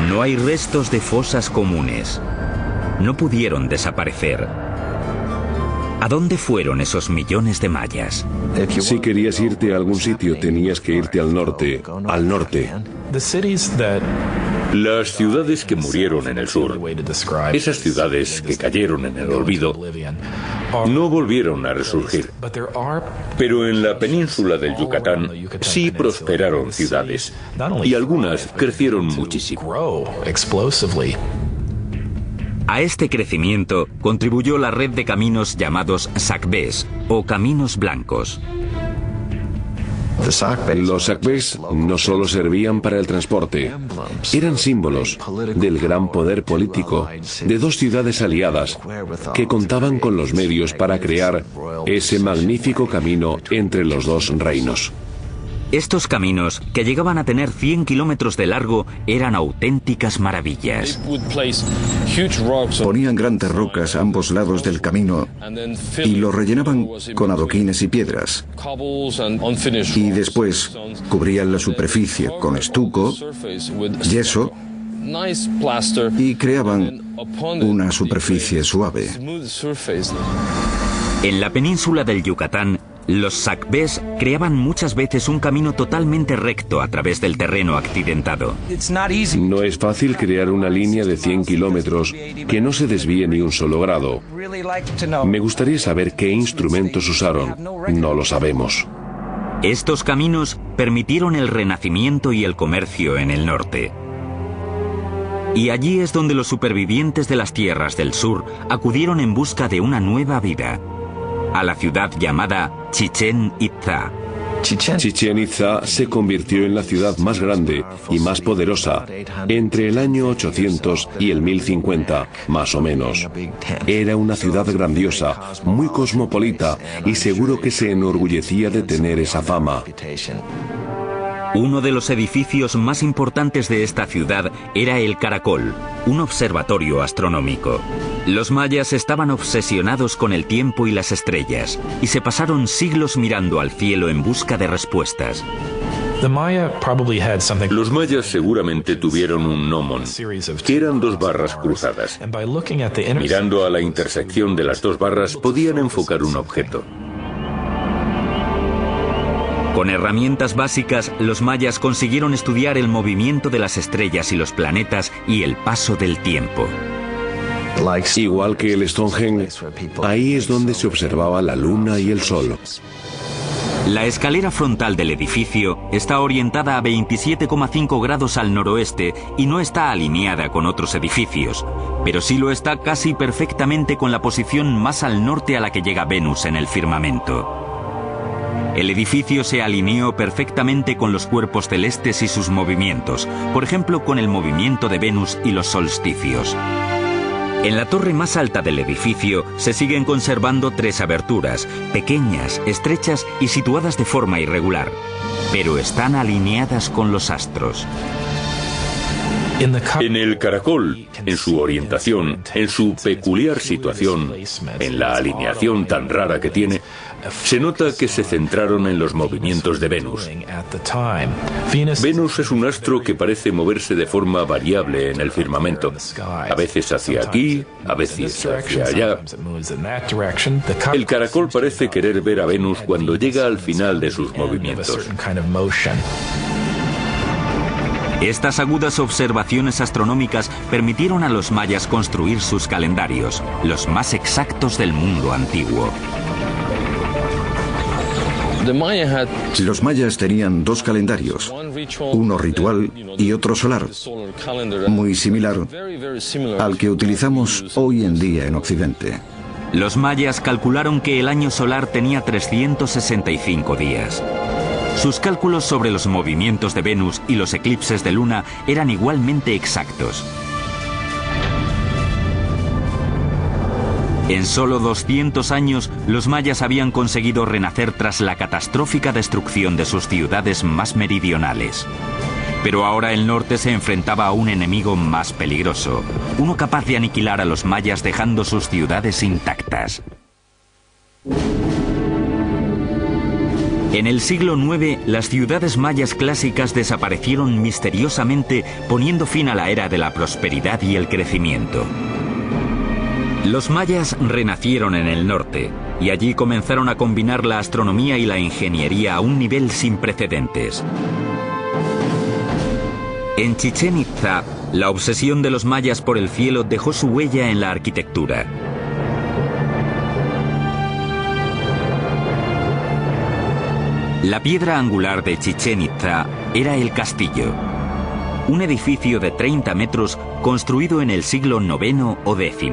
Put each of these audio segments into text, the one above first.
No hay restos de fosas comunes. No pudieron desaparecer. ¿A dónde fueron esos millones de mayas? Si querías irte a algún sitio, tenías que irte al norte, al norte. Las ciudades que murieron en el sur, esas ciudades que cayeron en el olvido, no volvieron a resurgir. Pero en la península del Yucatán sí prosperaron ciudades, y algunas crecieron muchísimo. A este crecimiento contribuyó la red de caminos llamados sacbés o caminos blancos. Los sacbés no solo servían para el transporte, eran símbolos del gran poder político de dos ciudades aliadas que contaban con los medios para crear ese magnífico camino entre los dos reinos. Estos caminos, que llegaban a tener 100 kilómetros de largo, eran auténticas maravillas. Ponían grandes rocas a ambos lados del camino y lo rellenaban con adoquines y piedras. Y después cubrían la superficie con estuco, yeso y creaban una superficie suave. En la península del Yucatán, los sacbés creaban muchas veces un camino totalmente recto a través del terreno accidentado. No es fácil crear una línea de 100 kilómetros que no se desvíe ni un solo grado. Me gustaría saber qué instrumentos usaron. No lo sabemos. Estos caminos permitieron el renacimiento y el comercio en el norte. Y allí es donde los supervivientes de las tierras del sur acudieron en busca de una nueva vida. A la ciudad llamada Chichén Itzá. Chichén Itzá se convirtió en la ciudad más grande y más poderosa entre el año 800 y el 1050, más o menos. Era una ciudad grandiosa, muy cosmopolita y seguro que se enorgullecía de tener esa fama. Uno de los edificios más importantes de esta ciudad era el Caracol, un observatorio astronómico. Los mayas estaban obsesionados con el tiempo y las estrellas, y se pasaron siglos mirando al cielo en busca de respuestas. Los mayas seguramente tuvieron un gnomon, que eran dos barras cruzadas. Mirando a la intersección de las dos barras podían enfocar un objeto. Con herramientas básicas, los mayas consiguieron estudiar el movimiento de las estrellas y los planetas y el paso del tiempo. Igual que el Stonehenge, ahí es donde se observaba la luna y el sol. La escalera frontal del edificio está orientada a 27,5 grados al noroeste y no está alineada con otros edificios, pero sí lo está casi perfectamente con la posición más al norte a la que llega Venus en el firmamento. El edificio se alineó perfectamente con los cuerpos celestes y sus movimientos, por ejemplo con el movimiento de Venus y los solsticios. En la torre más alta del edificio se siguen conservando 3 aberturas, pequeñas, estrechas y situadas de forma irregular, pero están alineadas con los astros. En el caracol, en su orientación, en su peculiar situación, en la alineación tan rara que tiene, se nota que se centraron en los movimientos de Venus. Venus es un astro que parece moverse de forma variable en el firmamento, a veces hacia aquí, a veces hacia allá. El caracol parece querer ver a Venus cuando llega al final de sus movimientos. Estas agudas observaciones astronómicas permitieron a los mayas construir sus calendarios, los más exactos del mundo antiguo. Los mayas tenían 2 calendarios, uno ritual y otro solar, muy similar al que utilizamos hoy en día en Occidente. Los mayas calcularon que el año solar tenía 365 días. Sus cálculos sobre los movimientos de Venus y los eclipses de luna eran igualmente exactos. En solo 200 años, los mayas habían conseguido renacer tras la catastrófica destrucción de sus ciudades más meridionales. Pero ahora el norte se enfrentaba a un enemigo más peligroso, uno capaz de aniquilar a los mayas dejando sus ciudades intactas. En el siglo IX, las ciudades mayas clásicas desaparecieron misteriosamente, poniendo fin a la era de la prosperidad y el crecimiento. Los mayas renacieron en el norte, y allí comenzaron a combinar la astronomía y la ingeniería a un nivel sin precedentes. En Chichén Itzá, la obsesión de los mayas por el cielo dejó su huella en la arquitectura. La piedra angular de Chichén Itzá era el castillo, un edificio de 30 metros construido en el siglo IX o X.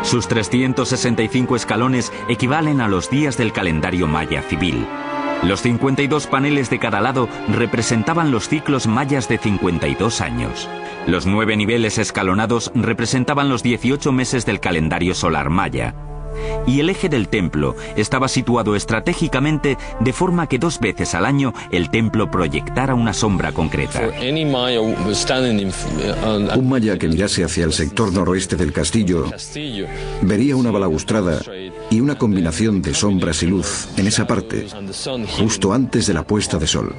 Sus 365 escalones equivalen a los días del calendario maya civil. Los 52 paneles de cada lado representaban los ciclos mayas de 52 años. Los 9 niveles escalonados representaban los 18 meses del calendario solar maya. Y el eje del templo estaba situado estratégicamente de forma que 2 veces al año el templo proyectara una sombra concreta. Un maya que mirase hacia el sector noroeste del castillo vería una balaustrada y una combinación de sombras y luz en esa parte, justo antes de la puesta de sol.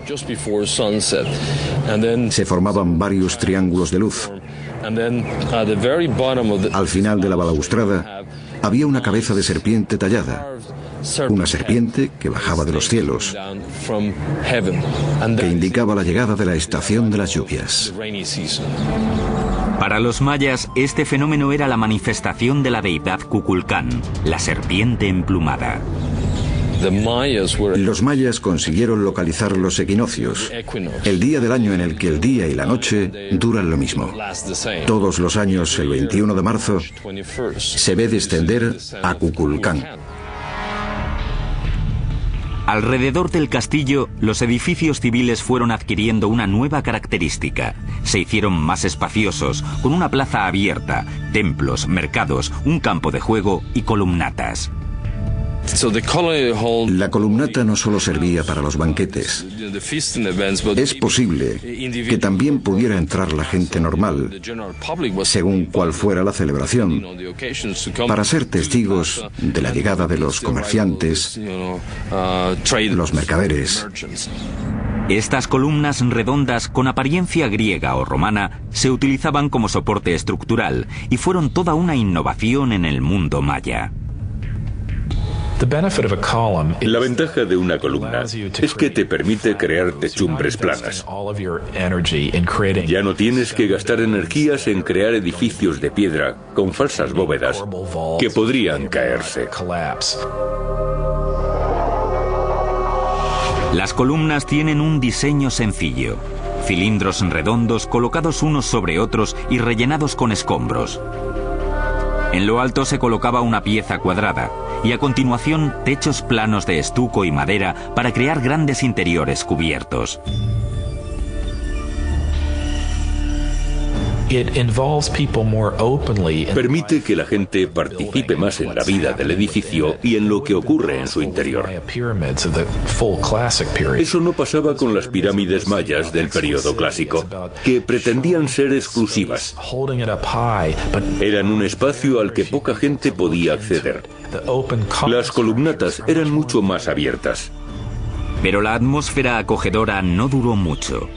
Se formaban varios triángulos de luz. Al final de la balaustrada había una cabeza de serpiente tallada, una serpiente que bajaba de los cielos, que indicaba la llegada de la estación de las lluvias. Para los mayas, este fenómeno era la manifestación de la deidad Kukulcán, la serpiente emplumada. Los mayas consiguieron localizar los equinoccios, el día del año en el que el día y la noche duran lo mismo. Todos los años, el 21 de marzo, se ve descender a Kukulcán. Alrededor del castillo, los edificios civiles fueron adquiriendo una nueva característica. Se hicieron más espaciosos, con una plaza abierta, templos, mercados, un campo de juego y columnatas. La columnata no solo servía para los banquetes. Es posible que también pudiera entrar la gente normal, según cual fuera la celebración, para ser testigos de la llegada de los comerciantes, los mercaderes. Estas columnas redondas con apariencia griega o romana se utilizaban como soporte estructural y fueron toda una innovación en el mundo maya. La ventaja de una columna es que te permite crear techumbres planas. Ya no tienes que gastar energías en crear edificios de piedra con falsas bóvedas que podrían caerse. Las columnas tienen un diseño sencillo, cilindros redondos colocados unos sobre otros y rellenados con escombros. En lo alto se colocaba una pieza cuadrada y a continuación techos planos de estuco y madera para crear grandes interiores cubiertos. Permite que la gente participe más en la vida del edificio y en lo que ocurre en su interior. Eso no pasaba con las pirámides mayas del período clásico, que pretendían ser exclusivas. Eran un espacio al que poca gente podía acceder. Las columnatas eran mucho más abiertas. Pero la atmósfera acogedora no duró mucho.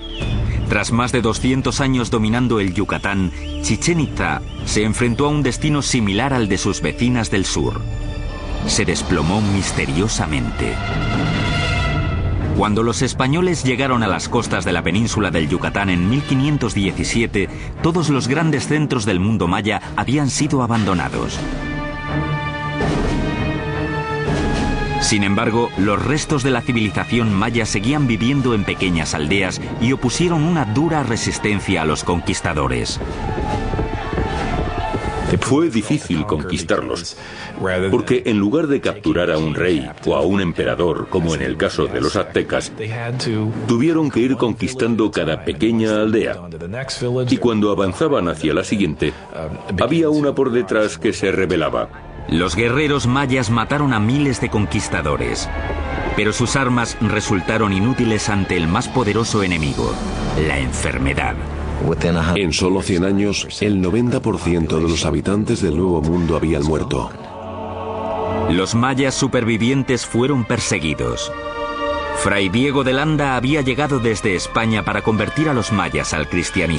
Tras más de 200 años dominando el Yucatán, Chichén Itzá se enfrentó a un destino similar al de sus vecinas del sur. Se desplomó misteriosamente. Cuando los españoles llegaron a las costas de la península del Yucatán en 1517, todos los grandes centros del mundo maya habían sido abandonados. Sin embargo, los restos de la civilización maya seguían viviendo en pequeñas aldeas y opusieron una dura resistencia a los conquistadores. Fue difícil conquistarlos, porque en lugar de capturar a un rey o a un emperador, como en el caso de los aztecas, tuvieron que ir conquistando cada pequeña aldea. Y cuando avanzaban hacia la siguiente, había una por detrás que se rebelaba. Los guerreros mayas mataron a miles de conquistadores, pero sus armas resultaron inútiles ante el más poderoso enemigo, la enfermedad. En solo 100 años, el 90% de los habitantes del Nuevo Mundo habían muerto. Los mayas supervivientes fueron perseguidos. Fray Diego de Landa había llegado desde España para convertir a los mayas al cristianismo.